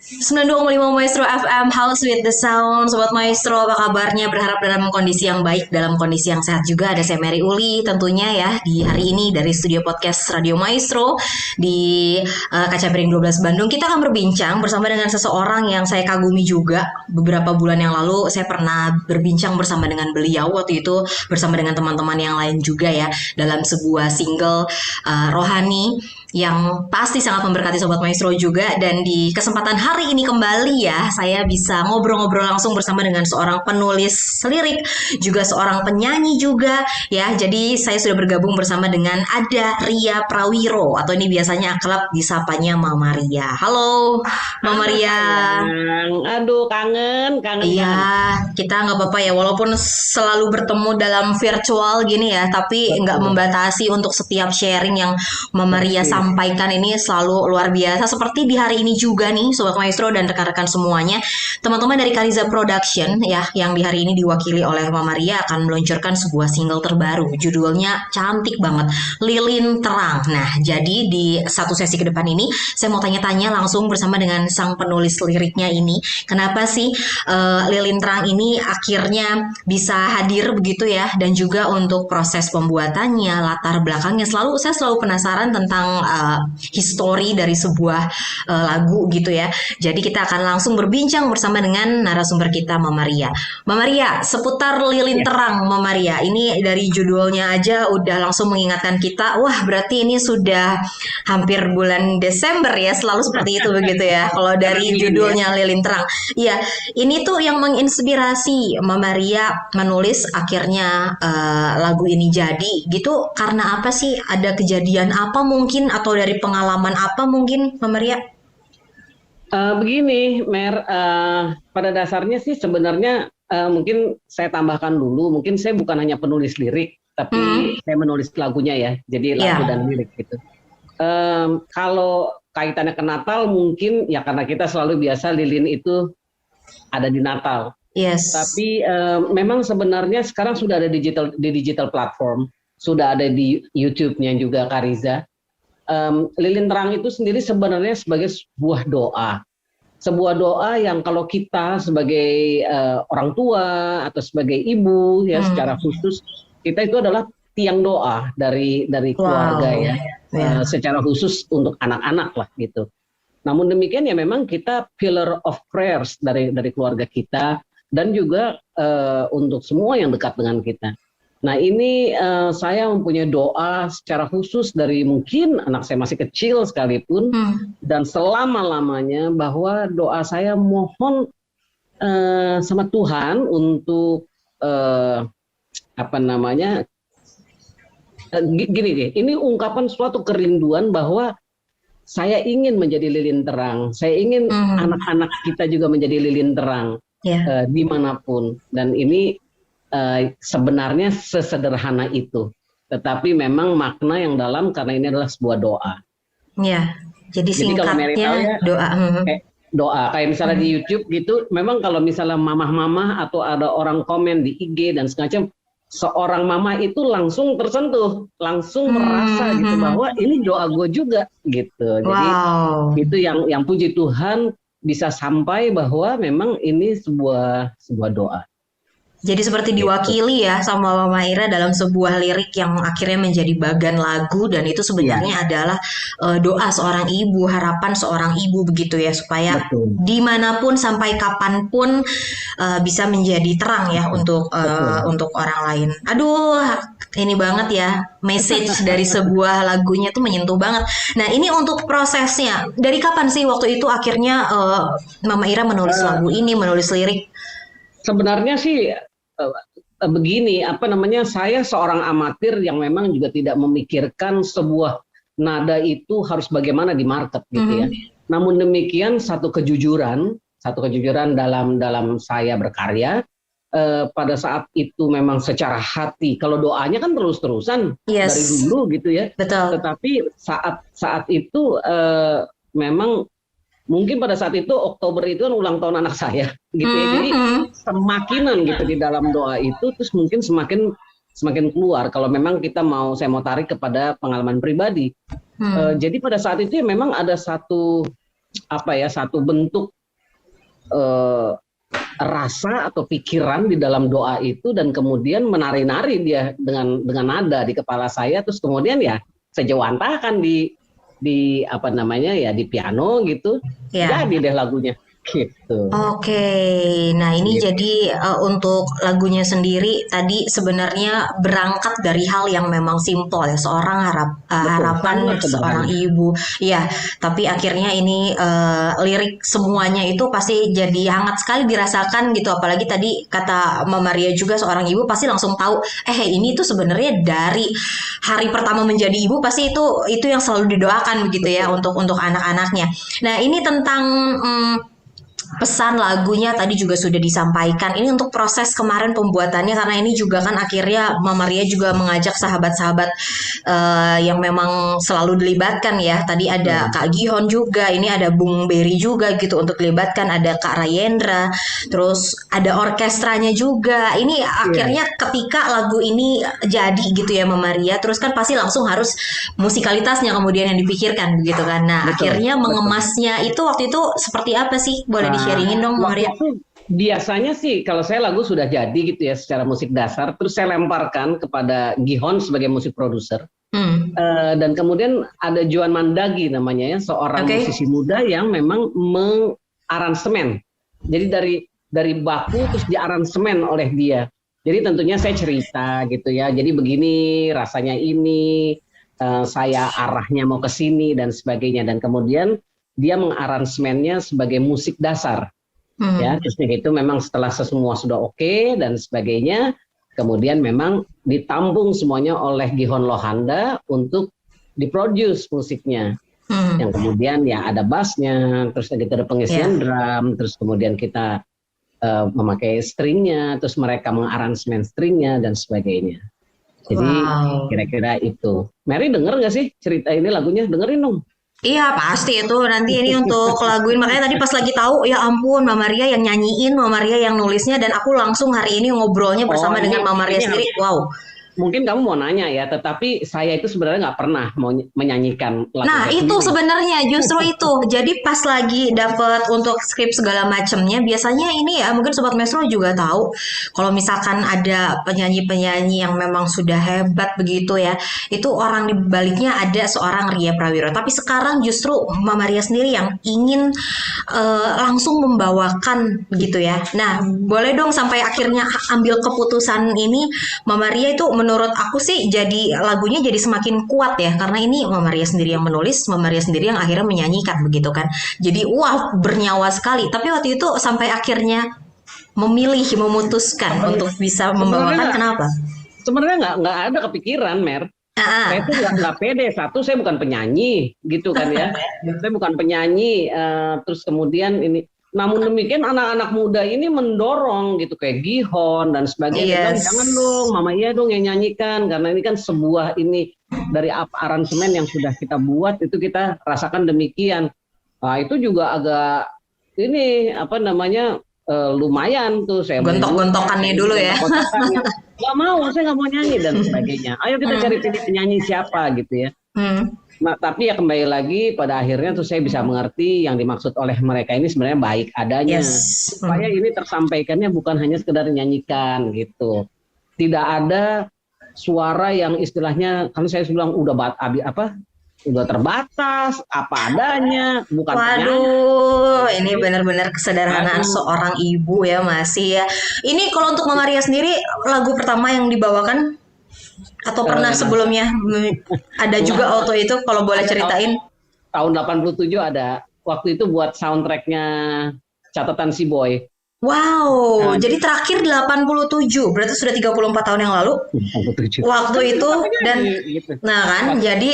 92,5 Maestro FM House with the Sound. Sobat Maestro, apa kabarnya? Berharap dalam kondisi yang baik, dalam kondisi yang sehat juga. Ada saya Mary Uli tentunya ya di hari ini dari studio podcast Radio Maestro di Kaca Piring 12 Bandung. Kita akan berbincang bersama dengan seseorang yang saya kagumi juga. Beberapa bulan yang lalu saya pernah berbincang bersama dengan beliau, waktu itu bersama dengan teman-teman yang lain juga ya, dalam sebuah single rohani yang pasti sangat memberkati Sobat Maestro juga. Dan di kesempatan hari ini kembali ya, saya bisa ngobrol-ngobrol langsung bersama dengan seorang penulis lirik, juga seorang penyanyi juga ya. Jadi saya sudah bergabung bersama dengan Ada Ria Prawiro, atau ini biasanya akrab disapanya Mama Ria. Halo Mama Halo Ria. sayang, aduh kangen Iya, banget. kita nggak apa-apa ya, walaupun selalu bertemu dalam virtual gini ya, tapi nggak Betul, membatasi untuk setiap sharing yang Mama Ria persis. sampaikan ini selalu luar biasa. Seperti di hari ini juga nih, Sobat Maestro dan rekan-rekan semuanya, teman-teman dari Kariza Production ya, yang di hari ini diwakili oleh Mama Ria akan meluncurkan sebuah single terbaru. Judulnya cantik banget, Lilin Terang. Nah, jadi di satu sesi ke depan ini, saya mau tanya-tanya langsung bersama dengan sang penulis liriknya ini. Kenapa sih Lilin Terang ini akhirnya bisa hadir begitu ya, dan juga untuk proses pembuatannya, latar belakangnya, saya selalu penasaran tentang histori dari sebuah lagu gitu ya. Jadi kita akan langsung berbincang bersama dengan narasumber kita, Mama Ria. Mama Ria, seputar Lilin Ya, Terang, Mama Ria, ini dari judulnya aja udah langsung mengingatkan kita, wah berarti ini sudah hampir bulan Desember ya, selalu seperti itu begitu ya kalau karena dari Lilin ya. judulnya Lilin Terang. Iya, ini tuh yang menginspirasi Mama Ria menulis akhirnya lagu ini jadi gitu, karena apa sih? Ada kejadian apa mungkin, atau dari pengalaman apa mungkin, Mama Ria? Begini, pada dasarnya sih sebenarnya mungkin saya tambahkan dulu, mungkin saya bukan hanya penulis lirik, Hmm, tapi saya menulis lagunya ya, jadi lagu ya, dan lirik gitu. Kalau kaitannya ke Natal mungkin ya karena kita selalu biasa lilin itu ada di Natal. yes, Tapi memang sebenarnya sekarang sudah ada di digital platform, sudah ada di YouTube-nya juga Kariza. Lilin terang itu sendiri sebenarnya sebagai sebuah doa yang kalau kita sebagai orang tua atau sebagai ibu ya hmm, secara khusus kita itu adalah tiang doa dari keluarga wow, ya, ya, secara khusus untuk anak-anak lah gitu. Namun demikian ya memang kita pillar of prayers dari keluarga kita dan juga untuk semua yang dekat dengan kita. Nah ini saya mempunyai doa secara khusus dari mungkin anak saya masih kecil sekalipun hmm, dan selama-lamanya bahwa doa saya mohon sama Tuhan untuk eh, apa namanya gini deh, ini ungkapan suatu kerinduan bahwa saya ingin menjadi lilin terang. Saya ingin hmm, anak-anak kita juga menjadi lilin terang ya. dimanapun. Dan ini sebenarnya sesederhana itu. Tetapi memang makna yang dalam karena ini adalah sebuah doa. Ya, jadi Jadi kalau Mary tahu singkatnya ya, doa. kayak doa. Kayak misalnya di Hmm, YouTube gitu, memang kalau misalnya mamah-mamah atau ada orang komen di IG dan segala seorang mama itu langsung tersentuh, langsung merasa gitu hmm. bahwa ini doa gue juga gitu. Jadi Wow. itu yang puji Tuhan bisa sampai bahwa memang ini sebuah doa Jadi seperti gitu. diwakili ya sama Mama Ira dalam sebuah lirik yang akhirnya menjadi bagan lagu, dan itu Iya, sebenarnya adalah doa seorang ibu, harapan seorang ibu begitu ya, supaya betul. dimanapun sampai kapanpun bisa menjadi terang ya Betul. Betul. untuk orang lain. Aduh, ini banget ya, message dari sebuah lagunya tuh menyentuh banget. Nah, ini untuk prosesnya. Dari kapan sih waktu itu akhirnya Mama Ira menulis Eh, lagu ini, menulis lirik? Sebenarnya sih begini, apa namanya? Saya seorang amatir yang memang juga tidak memikirkan sebuah nada itu harus bagaimana di market gitu ya. Mhm. Namun demikian satu kejujuran dalam saya berkarya pada saat itu memang secara hati. Kalau doanya kan terus-terusan dari Yes, dulu gitu ya. betul. Tetapi saat saat itu memang mungkin pada saat itu Oktober itu kan ulang tahun anak saya gitu ya. Jadi Mhm. semakinan gitu di dalam doa itu terus mungkin semakin semakin keluar kalau memang saya mau tarik kepada pengalaman pribadi. Hmm. Jadi pada saat itu ya memang ada satu apa ya satu bentuk eh, rasa atau pikiran di dalam doa itu, dan kemudian menari-nari dia dengan nada di kepala saya, terus kemudian ya saya jawantahkan di apa namanya ya, di piano gitu, Ya. jadi deh lagunya gitu. Oke, nah ini Gitu. jadi untuk lagunya sendiri tadi sebenarnya berangkat dari hal yang memang simpel ya, seorang Betul, harapan sangat seorang sederhana. ibu, ya. Tapi akhirnya ini lirik semuanya itu pasti jadi hangat sekali dirasakan gitu. Apalagi tadi kata Mama Maria juga seorang ibu pasti langsung tahu, ini tuh sebenarnya dari hari pertama menjadi ibu pasti itu yang selalu didoakan begitu ya Betul. untuk anak-anaknya. Nah ini tentang pesan lagunya tadi juga sudah disampaikan. Ini untuk proses kemarin pembuatannya karena ini juga kan akhirnya Mama Ria juga mengajak sahabat-sahabat yang memang selalu dilibatkan ya. Tadi ada Betul. Kak Gihon juga, ini ada Bung Berry juga gitu untuk dilibatkan, ada Kak Rayendra, terus ada orkestranya juga. Ini Iya, akhirnya ketika lagu ini jadi gitu ya Mama Ria, terus kan pasti langsung harus musikalitasnya kemudian yang dipikirkan begitu kan. Nah, betul, akhirnya betul. mengemasnya itu waktu itu seperti apa sih? Boleh di-sharingin dong, Waktu Maria? itu biasanya sih kalau saya lagu sudah jadi gitu ya secara musik dasar, terus saya lemparkan kepada Gihon sebagai musik produser. Hmm. Dan kemudian ada Joan Mandagi namanya ya, seorang Oke. musisi muda yang memang mengaransemen. Jadi dari baku terus diaransemen oleh dia. Jadi tentunya saya cerita gitu ya. Jadi begini rasanya ini, saya arahnya mau ke sini dan sebagainya. Dan kemudian dia mengaransemennya sebagai musik dasar. Ya, Hmm. terus itu memang setelah semua sudah oke dan sebagainya, kemudian memang ditampung semuanya oleh Gihon Lohanda untuk diproduce musiknya. Hmm. Yang kemudian ya ada bassnya, terus gitu ada Ya. pengisian drum, terus kemudian kita memakai stringnya, terus mereka mengaransemen stringnya dan sebagainya. Jadi Wow. kira-kira itu. Mary denger nggak sih cerita ini lagunya? Dengerin dong. Iya pasti itu nanti ini untuk laguin makanya tadi pas lagi tahu ya ampun Mama Maria yang nyanyiin Mama Maria yang nulisnya dan aku langsung hari ini ngobrolnya Oh, bersama dengan Mama Maria ini harus. sendiri wow. Mungkin kamu mau nanya ya, tetapi saya itu sebenarnya nggak pernah mau menyanyikan lagu Nah, saya itu sendiri. sebenarnya justru itu. Jadi pas lagi dapat untuk skrip segala macamnya, biasanya ini ya mungkin Sobat Mesro juga tahu kalau misalkan ada penyanyi-penyanyi yang memang sudah hebat begitu ya, itu orang di baliknya ada seorang Ria Prawiro. Tapi sekarang justru Mama Ria sendiri yang ingin langsung membawakan begitu ya. Nah, boleh dong sampai akhirnya ambil keputusan ini Mama Ria itu menurut aku sih jadi lagunya jadi semakin kuat ya karena ini Mama Ria sendiri yang menulis, Mama Ria sendiri yang akhirnya menyanyikan begitu kan. Jadi wah bernyawa sekali. Tapi waktu itu sampai akhirnya memilih memutuskan untuk bisa Sebenarnya membawakan nggak, kenapa? sebenarnya nggak ada kepikiran, Mer. Saya Ah, tuh nggak pede. Satu, saya bukan penyanyi, gitu kan ya. Saya bukan penyanyi. Terus kemudian ini, namun demikian anak-anak muda ini mendorong gitu kayak Gihon dan sebagainya. Dia bilang jangan dong, yes. Mama Iya dong yang nyanyikan karena ini kan sebuah ini dari aransemen yang sudah kita buat itu kita rasakan demikian. Nah, itu juga agak ini apa namanya lumayan tuh saya mengeluh, Gontok-gontokannya saya dulu ya. gontok-gontokannya. Gak mau, saya nggak mau nyanyi dan sebagainya. Ayo kita cari Hmm. penyanyi siapa gitu ya. Hmm. Nah, tapi ya kembali lagi pada akhirnya tuh saya bisa mengerti yang dimaksud oleh mereka ini sebenarnya baik adanya. Yes. Supaya ini tersampaikannya bukan hanya sekedar nyanyikan gitu. Tidak ada suara yang istilahnya kalau saya bilang udah terbatas apa adanya, bukan penyanyi. Waduh, ini benar-benar kesederhanaan Aduh, seorang ibu ya masih ya. Ini kalau untuk Mama Ria sendiri lagu pertama yang dibawakan atau pernah eh, sebelumnya ada enggak, juga auto itu kalau boleh ada ceritain? tahun 87 ada waktu itu buat soundtracknya catatan si boy. Wow, Nah, jadi terakhir 87, berarti sudah 34 tahun yang lalu 87. waktu Kan itu kenapa dan nyanyi gitu. nah kan jadi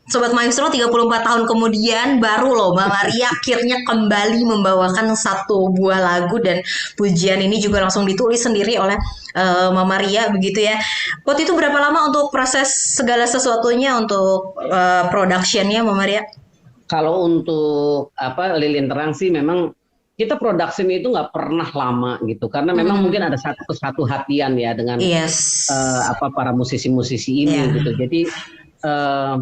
Sobat Maestro 34 tahun kemudian baru loh Mbak Maria akhirnya kembali membawakan satu buah lagu dan pujian ini juga langsung ditulis sendiri oleh Mama Maria begitu ya. Waktu itu berapa lama untuk proses segala sesuatunya untuk productionnya Mama Maria? Kalau untuk apa Lilin Terang sih memang kita production itu nggak pernah lama gitu karena memang mungkin Hmm, ada satu hatian ya dengan yes. apa para musisi-musisi ini Ya. gitu. Jadi eh,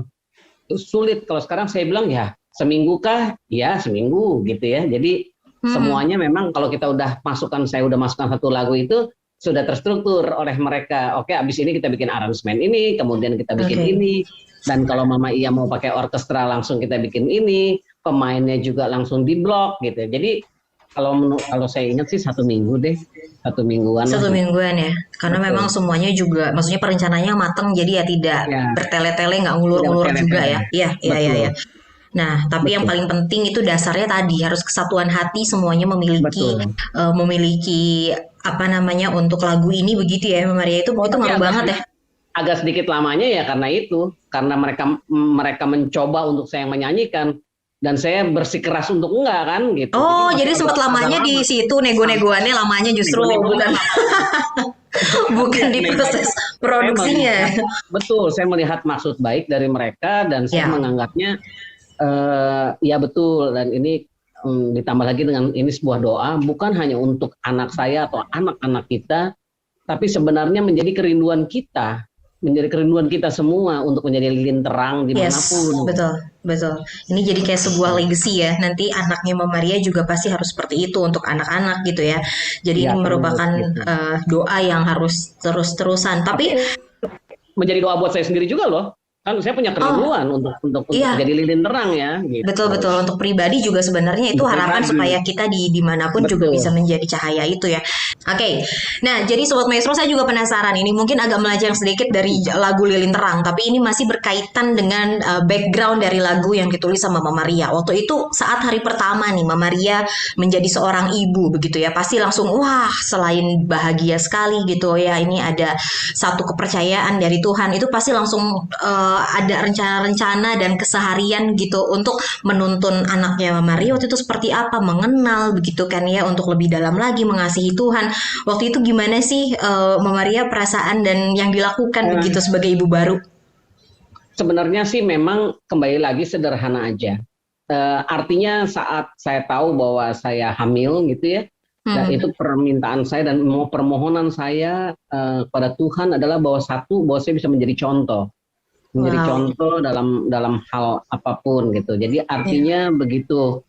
sulit kalau sekarang saya bilang ya seminggu kah? Ya seminggu gitu ya. Jadi Semuanya memang kalau kita saya udah masukkan satu lagu itu sudah terstruktur oleh mereka. Oke, abis ini kita bikin aransemen ini, kemudian kita bikin ini. Dan kalau Mama Iya mau pakai orkestra langsung kita bikin ini, pemainnya juga langsung diblok gitu. Jadi kalau saya ingat sih 1 minggu deh, 1 mingguan. 1 mingguan ya, karena memang semuanya juga, maksudnya perencanaannya matang, jadi ya tidak bertele-tele, nggak ngulur-ngulur juga ya. Iya. Nah, tapi yang paling penting itu dasarnya tadi harus kesatuan hati, semuanya memiliki apa namanya untuk lagu ini begitu ya, Maria itu ngaruh banget ya. Agak sedikit lamanya ya karena mereka mencoba untuk saya menyanyikan. Dan saya bersikeras untuk enggak kan gitu. Oh, jadi sempat lamanya di situ nego-negoannya lamanya justru bukan di proses produksinya. Betul, saya melihat maksud baik dari mereka dan saya menganggapnya ya betul, dan ini ditambah lagi dengan ini sebuah doa bukan hanya untuk anak saya atau anak-anak kita, tapi sebenarnya menjadi kerinduan kita semua untuk menjadi lilin terang dimanapun. Betul. Ini jadi kayak sebuah legacy ya. Nanti anaknya Mama Maria juga pasti harus seperti itu untuk anak-anak gitu ya. Jadi ini merupakan doa yang harus terus-terusan. Tapi menjadi doa buat saya sendiri juga loh. Kan saya punya kerinduan untuk jadi lilin terang ya. Gitu. Betul. Untuk pribadi juga sebenarnya itu harapan supaya kita dimanapun juga bisa menjadi cahaya itu ya. Oke. Nah, jadi Sobat Maestro, saya juga penasaran. Ini mungkin agak melenceng sedikit dari lagu Lilin Terang, tapi ini masih berkaitan dengan background dari lagu yang ditulis sama Mama Maria. Waktu itu saat hari pertama nih Mama Maria menjadi seorang ibu begitu ya. Pasti langsung wah, selain bahagia sekali gitu ya. Ini ada satu kepercayaan dari Tuhan. Itu pasti langsung ada rencana-rencana dan keseharian gitu untuk menuntun anaknya Mama Maria waktu itu seperti apa, mengenal begitu kan ya, untuk lebih dalam lagi mengasihi Tuhan. Waktu itu gimana sih Mama Maria perasaan dan yang dilakukan begitu sebagai ibu baru? Sebenarnya sih memang kembali lagi sederhana aja. Artinya saat saya tahu bahwa saya hamil gitu ya, dan itu permintaan saya dan permohonan saya pada Tuhan adalah bahwa saya bisa menjadi contoh. Contoh dalam hal apapun gitu. Jadi artinya begitu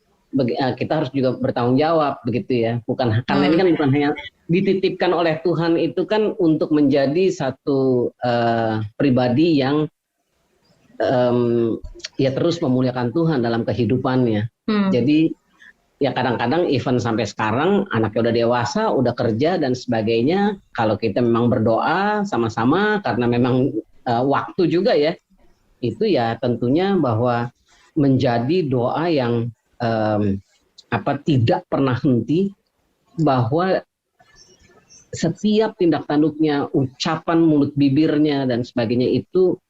kita harus juga bertanggung jawab begitu ya. Bukan karena ini kan bukan hanya dititipkan oleh Tuhan, itu kan untuk menjadi satu pribadi yang ya terus memuliakan Tuhan dalam kehidupannya. Jadi ya kadang-kadang even sampai sekarang anaknya udah dewasa, udah kerja dan sebagainya, kalau kita memang berdoa sama-sama karena memang waktu juga ya, itu ya tentunya bahwa menjadi doa yang tidak pernah henti, bahwa setiap tindak tanduknya, ucapan mulut bibirnya dan sebagainya itu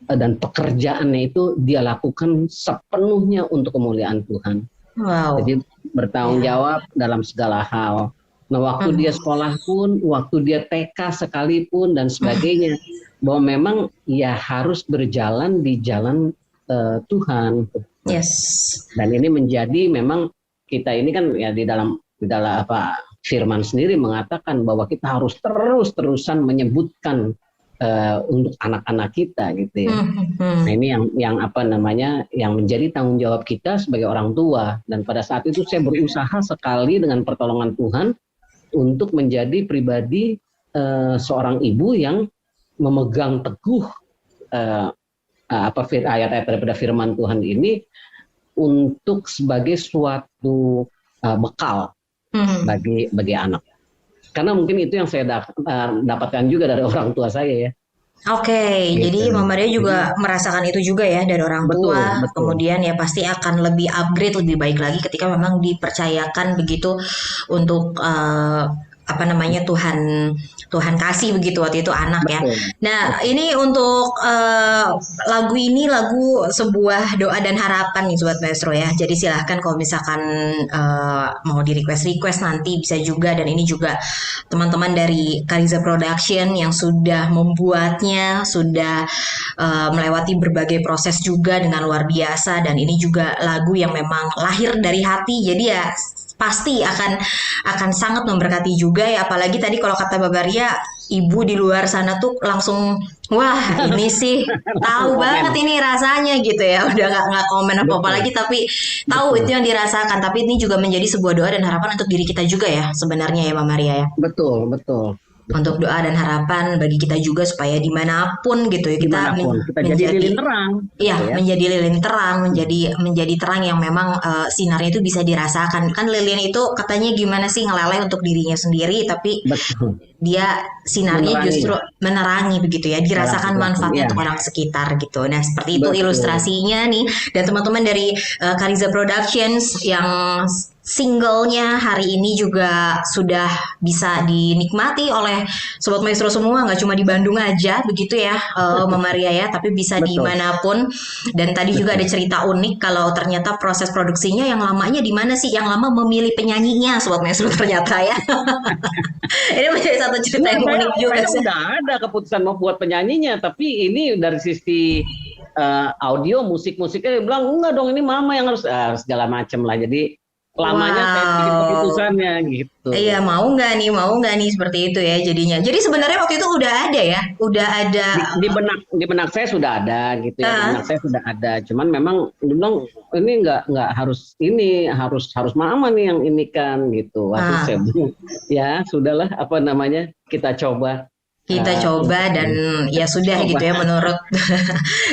dan pekerjaannya itu dia lakukan sepenuhnya untuk kemuliaan Tuhan. Jadi bertanggung jawab dalam segala hal. Nah, waktu dia sekolah pun, waktu dia TK sekalipun dan sebagainya, bahwa memang ya harus berjalan di jalan Tuhan. Yes. Dan ini menjadi memang kita ini kan ya di dalam firman sendiri mengatakan bahwa kita harus terus-terusan menyebutkan untuk anak-anak kita gitu ya. Nah, ini yang yang menjadi tanggung jawab kita sebagai orang tua. Dan pada saat itu saya berusaha sekali dengan pertolongan Tuhan untuk menjadi pribadi seorang ibu yang memegang teguh ayat-ayat daripada firman Tuhan ini untuk sebagai suatu bekal bagi anak. Karena mungkin itu yang saya dapatkan juga dari orang tua saya ya. Oke, Gitu. Jadi Mama Maria juga merasakan itu juga ya dari orang tua. Betul. Kemudian ya pasti akan lebih upgrade, lebih baik lagi ketika memang dipercayakan begitu untuk Tuhan kasih begitu waktu itu anak ya. Nah, ini untuk lagu ini lagu sebuah doa dan harapan nih Sobat Maestro ya. Jadi silahkan kalau misalkan mau di request nanti bisa juga, dan ini juga teman-teman dari Kariza Production yang sudah membuatnya, sudah melewati berbagai proses juga dengan luar biasa, dan ini juga lagu yang memang lahir dari hati. Jadi ya pasti akan sangat memberkati juga ya, apalagi tadi kalau kata Mbak Maria ibu di luar sana tuh langsung wah ini sih tahu banget Komen. ini rasanya gitu ya. Udah nggak komen apa-apa Betul, lagi tapi tahu itu betul, yang dirasakan. Tapi ini juga menjadi sebuah doa dan harapan untuk diri kita juga ya sebenarnya ya Mama Maria ya. betul, betul, Untuk betul. doa dan harapan bagi kita juga supaya dimanapun gitu ya kita Dimanapun kita jadi menjadi lilin terang, gitu ya ya. menjadi lilin terang, menjadi terang yang memang sinarnya itu bisa dirasakan. Kan lilin itu katanya gimana sih ngeleleh untuk dirinya sendiri, tapi Betul. dia sinarnya Menerangi justru menerangi begitu ya, dalam dirasakan sesuatu. manfaatnya Ya, untuk orang sekitar gitu. Nah, seperti itu betul. ilustrasinya nih dan teman-teman dari Kariza Productions yang singlenya hari ini juga sudah bisa dinikmati oleh Sobat Maestro semua, nggak cuma di Bandung aja begitu ya Mama Ria ya, tapi bisa Betul, dimanapun. Dan tadi juga ada betul. cerita unik kalau ternyata proses produksinya yang lamanya di mana sih? Yang lama memilih penyanyinya Sobat Maestro ternyata ya. Ini menjadi satu cerita Enggak, yang unik juga saya sih. udah ada keputusan mau buat penyanyinya, tapi ini dari sisi audio, musik-musiknya dia bilang enggak dong, ini mama yang harus segala macem lah. Jadi lamanya saya yang bikin Wow. keputusannya gitu. Iya, mau nggak nih seperti itu ya jadinya. Jadi sebenarnya waktu itu udah ada ya, udah ada. Di benak saya sudah ada gitu ya, di Ah, benak saya sudah ada. Cuman memang dia bilang ini nggak harus, ini harus harus mama nih yang ini kan gitu. Waktu ah. saya bilang ya sudahlah, apa namanya, kita coba Kita coba dan ya sudah gitu coba. ya menurut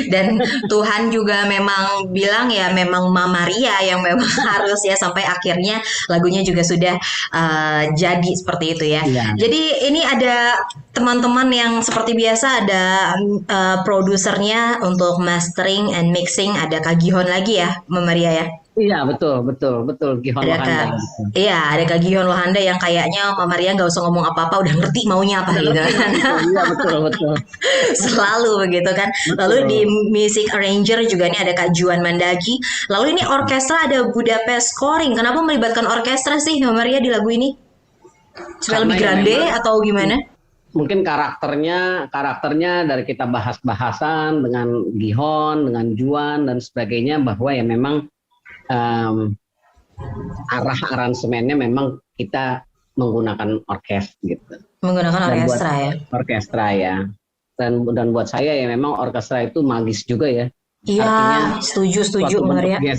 dan Tuhan juga memang bilang ya memang Mama Ria yang memang harus ya sampai akhirnya lagunya juga sudah jadi seperti itu ya. Iya. Jadi ini ada teman-teman yang seperti biasa ada produsernya untuk mastering and mixing ada Kak Gihon lagi ya Mama Ria ya. Iya, betul, betul, betul. Gihon Ada Wahanda. Kak, Gitu. iya ada Kak Gion Lohanda yang kayaknya Mama Ria nggak usah ngomong apa-apa udah ngerti maunya apa Udah gitu ngerti kan. gitu. Iya, betul, betul. Selalu begitu kan. Lalu di Betul. music arranger juga ini ada Kak Juan Mandagi. Lalu ini orkestra ada Budapest Scoring. Kenapa melibatkan orkestra sih Mama Ria di lagu ini? Supaya Karena lebih ya grande memang atau gimana? mungkin karakternya dari kita bahas-bahasan dengan Gihon, dengan Juan dan sebagainya, bahwa ya memang em, arah aransemennya memang kita menggunakan orkes gitu. Menggunakan Dan buat orkestra ya. orkestra ya. Dan buat saya ya memang orkestra itu magis juga ya. Iya, Artinya setuju suatu Mama bentuk Ria.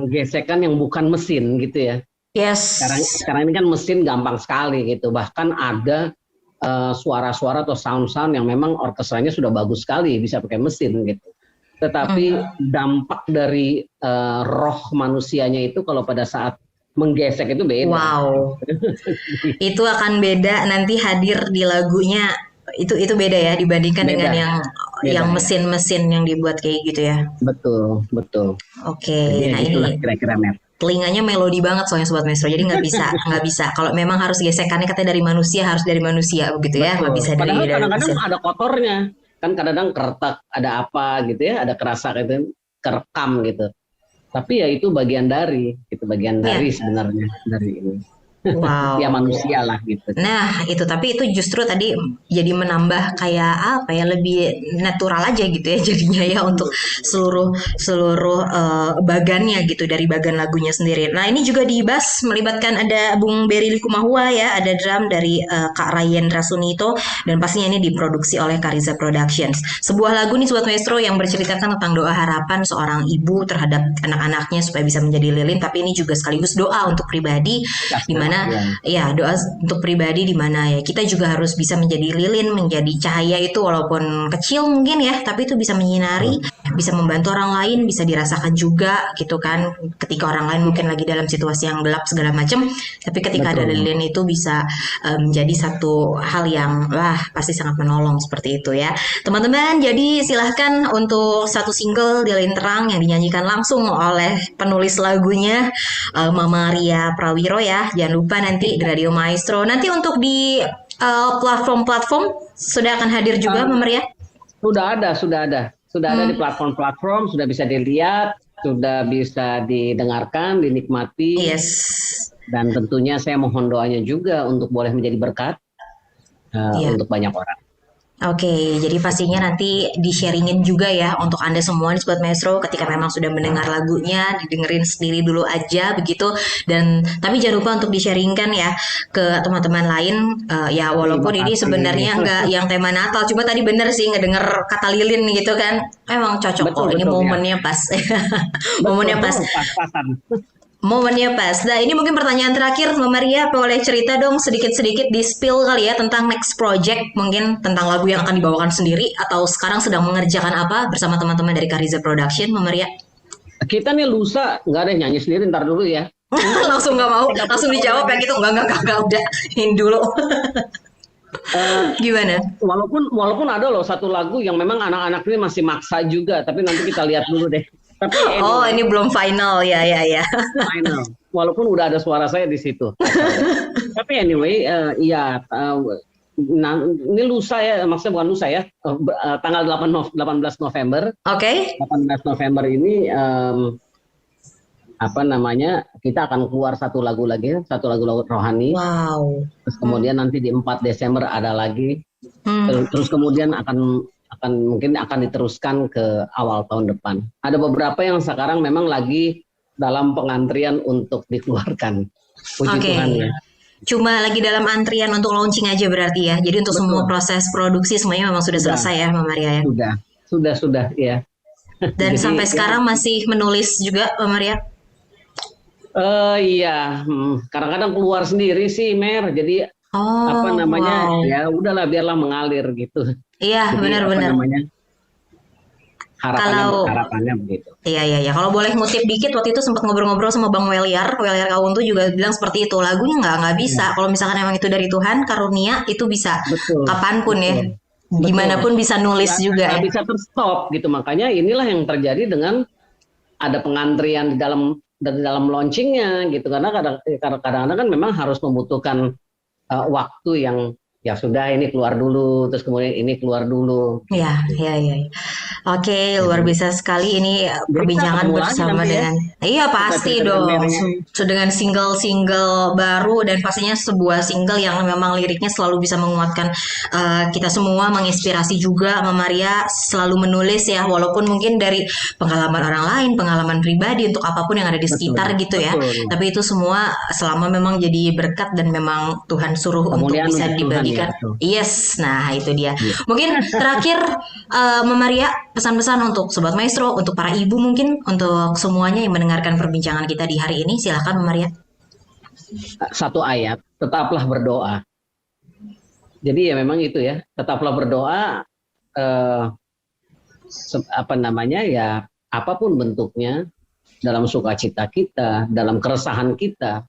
gesekan yang bukan mesin gitu ya. Sekarang Yes. sekarang ini kan mesin gampang sekali gitu. Bahkan ada suara-suara atau sound-sound yang memang orkestranya sudah bagus sekali bisa pakai mesin gitu. Tetapi Mm. dampak dari roh manusianya itu kalau pada saat menggesek itu beda. Wow. Itu akan beda nanti hadir di lagunya. Itu beda ya dibandingkan dengan Beda, yang beda ya. mesin-mesin yang dibuat kayak gitu ya. Betul, betul. Oke, Jadi ya nah gitulah ini kira-kira Mer. telinganya melodi banget soalnya Sobat Maestro. Jadi nggak bisa. Kalau memang harus gesekannya katanya dari manusia harus dari manusia begitu ya, nggak Betul. bisa Padahal dari kadang-kadang mesin. ada kotornya. Kan kadang-kadang kertak, ada apa gitu ya, ada kerasa gitu, kerekam gitu. Tapi ya itu bagian Iya, dari sebenarnya dari ini. Ya wow. manusia lah gitu. Nah, itu tapi itu justru tadi jadi menambah kayak apa ya lebih natural aja gitu ya jadinya ya untuk seluruh seluruh bagannya gitu dari bagan lagunya sendiri. Nah, ini juga di bass melibatkan ada Bung Berry Likumahua ya, ada drum dari Kak Rayendra Sunito dan pastinya ini diproduksi oleh Kariza Productions. Sebuah lagu nih Sobat Maestro yang berceritakan tentang doa harapan seorang ibu terhadap anak-anaknya supaya bisa menjadi lilin, tapi ini juga sekaligus doa untuk pribadi di mana ya doa untuk pribadi di mana ya kita juga harus bisa menjadi lilin, menjadi cahaya itu walaupun kecil mungkin ya, tapi itu bisa menyinari, bisa membantu orang lain, bisa dirasakan juga gitu kan. Ketika orang lain mungkin lagi dalam situasi yang gelap segala macam, tapi ketika ada Betul. lilin itu bisa menjadi satu hal yang wah pasti sangat menolong seperti itu ya. Teman-teman, jadi silahkan untuk satu single di Lilin Terang yang dinyanyikan langsung oleh penulis lagunya Mama Ria Prawiro ya. Jangan lupa nanti di Radio Maestro. Nanti untuk di platform-platform sudah akan hadir juga Mama Ria. Sudah ada di platform-platform, sudah bisa dilihat, sudah bisa didengarkan, dinikmati, Yes. dan tentunya saya mohon doanya juga untuk boleh menjadi berkat Iya. untuk banyak orang. Oke, jadi pastinya nanti di-sharingin juga ya untuk Anda semua nih Sobat Maestro ketika memang sudah mendengar lagunya, didengerin sendiri dulu aja begitu. Dan tapi jangan lupa untuk di-sharingkan ya ke teman-teman lain. Ya walaupun Terima ini kasih. sebenarnya nggak yang tema Natal, cuma tadi bener sih ngedenger kata lilin gitu kan. Emang cocok kok, Betul ini betul ya. momennya pas. Momennya pas. Betul pas-pasan. Momennya pas. Nah, ini mungkin pertanyaan terakhir, Mbak Maria, boleh cerita dong sedikit-sedikit di spill kali ya tentang next project, mungkin tentang lagu yang akan dibawakan sendiri atau sekarang sedang mengerjakan apa bersama teman-teman dari Kariza Production, Mbak Maria? Kita nih lusa nggak ada yang nyanyi sendiri, ntar dulu ya. Langsung nggak mau, 30 langsung tahun dijawab lagi. ya gitu, enggak, udah, ini dulu. Gimana? Walaupun ada loh satu lagu yang memang anak-anak ini masih maksa juga, tapi nanti kita lihat dulu deh. Tapi Oh, anyway, ini belum final ya. final. Walaupun udah ada suara saya di situ. Tapi anyway, iya, ini lusa ya, maksudnya bukan lusa ya, tanggal 18 November. Oke. 18 November ini apa namanya, kita akan keluar satu lagu lagi, satu lagu rohani. Wow. Terus kemudian nanti di 4 Desember ada lagi. Terus kemudian mungkin akan diteruskan ke awal tahun depan. Ada beberapa yang sekarang memang lagi dalam pengantrian untuk dikeluarkan. Puji Oke. Tuhan ya. Cuma lagi dalam antrian untuk launching aja berarti ya. Jadi untuk Betul. semua proses produksi semuanya memang sudah selesai ya, Mbak Maria ya. Sudah ya. Dan Jadi, sampai sekarang masih menulis juga, Mbak Maria? Iya, kadang-kadang keluar sendiri sih, Mer. Jadi apa namanya, wow. ya udahlah biarlah mengalir gitu. Iya, Jadi benar-benar. Harapannya begitu. Iya. Kalau boleh ngutip dikit, waktu itu sempat ngobrol-ngobrol sama Bang Weliar Kaun tuh juga bilang seperti itu. Lagunya nggak bisa. Kalau misalkan emang itu dari Tuhan, karunia itu bisa Betul. kapanpun ya. Betul. Gimana pun bisa nulis juga ya. Nggak bisa terstop gitu. Makanya inilah yang terjadi dengan ada pengantrian di dalam launchingnya gitu. Karena kadang-kadang kan memang harus membutuhkan waktu yang ya sudah ini keluar dulu, terus kemudian ini keluar dulu. Iya. Oke, luar biasa sekali ini perbincangan bersama dengan iya pasti dong. Dengan single-single baru dan pastinya sebuah single yang memang liriknya selalu bisa menguatkan kita semua, menginspirasi juga. Mbak Maria selalu menulis ya, walaupun mungkin dari pengalaman orang lain, pengalaman pribadi untuk apapun yang ada di sekitar gitu ya. Tapi itu semua selama memang jadi berkat dan memang Tuhan suruh untuk bisa dibagikan. Yes, nah itu dia. Mungkin terakhir Mbak Maria pesan-pesan untuk Sobat Maestro, untuk para ibu mungkin, untuk semuanya yang mendengarkan perbincangan kita di hari ini. Silakan Mbak Maria. Satu ayat, tetaplah berdoa. Jadi ya memang itu ya, tetaplah berdoa, apa namanya ya, apapun bentuknya, dalam sukacita kita, dalam keresahan kita,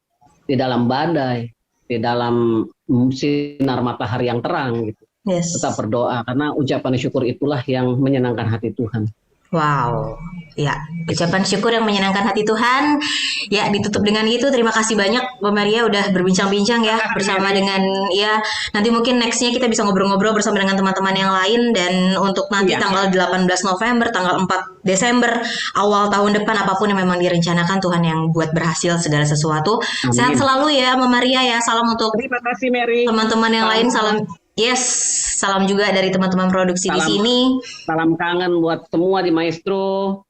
di dalam badai, di dalam sinar matahari yang terang gitu. Yes. Tetap berdoa karena ucapan syukur itulah yang menyenangkan hati Tuhan. Wow, ya ucapan syukur yang menyenangkan hati Tuhan. Ya ditutup dengan itu. Terima kasih banyak Mbak Maria udah berbincang-bincang ya bersama dengan ya. Nanti mungkin nextnya kita bisa ngobrol-ngobrol bersama dengan teman-teman yang lain. Dan untuk nanti tanggal 18 November, tanggal 4 Desember, awal tahun depan apapun yang memang direncanakan Tuhan yang buat berhasil segala sesuatu. Amin. Sehat selalu ya Mbak Maria ya. Salam untuk terima kasih Mary. Teman-teman yang lain salam. Yes, salam juga dari teman-teman produksi di sini. Salam kangen buat semua di Maestro.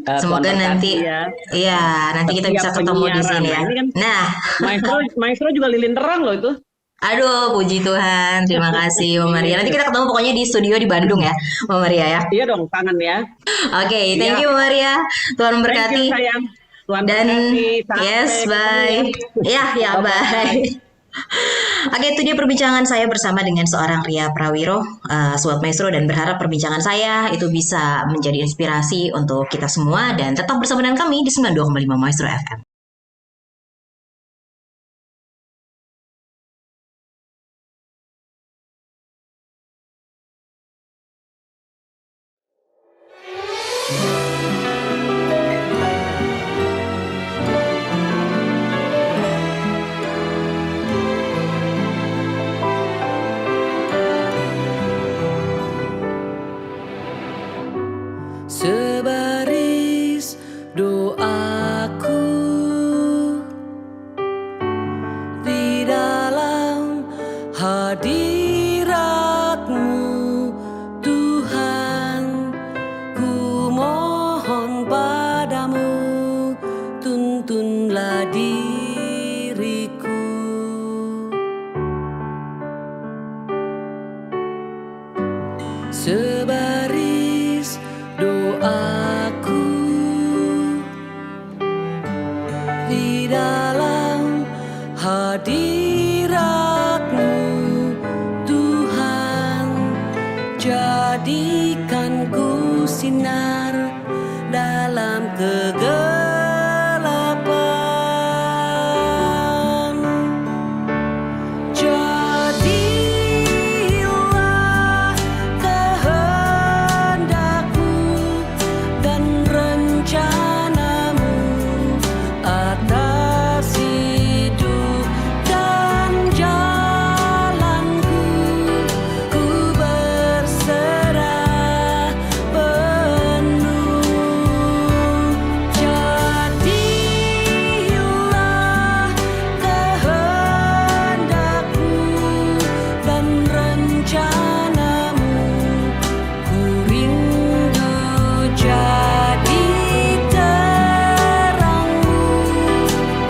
Semoga nanti nanti kita bisa ketemu di sini ya. Nah, Maestro juga lilin terang loh itu. Aduh, puji Tuhan. Terima kasih Mbak Maria. Nanti kita ketemu pokoknya di studio di Bandung ya, Mbak Maria ya. Iya dong, kangen ya. Oke, thank you Mbak Maria. Tuhan memberkati. Dan yes, bye. Ya, bye. Oke, itu dia perbincangan saya bersama dengan seorang Ria Prawiro, Sobat Maestro, dan berharap perbincangan saya itu bisa menjadi inspirasi untuk kita semua dan tetap bersama dengan kami di 92,5 Maestro FM. Sebaris doaku diriku. Sebaris doaku di dalam hadirat-Mu, Tuhan, jadikan ku sinar dalam kegelapan. Jadilah kehendak-Mu dan rencana-Mu atas hidup dan jalanku. Ku berserah penuh. Jadilah kehendak-Mu dan rencana-Mu. Ku rindu jadi terang-Mu,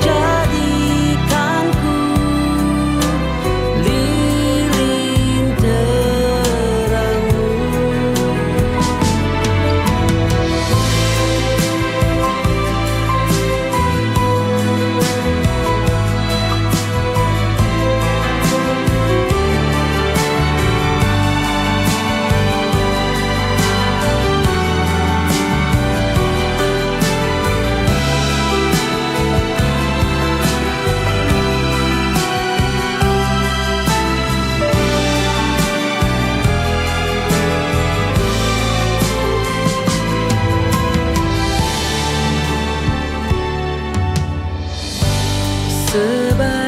jadikan ku lilin terang-Mu. Sebagai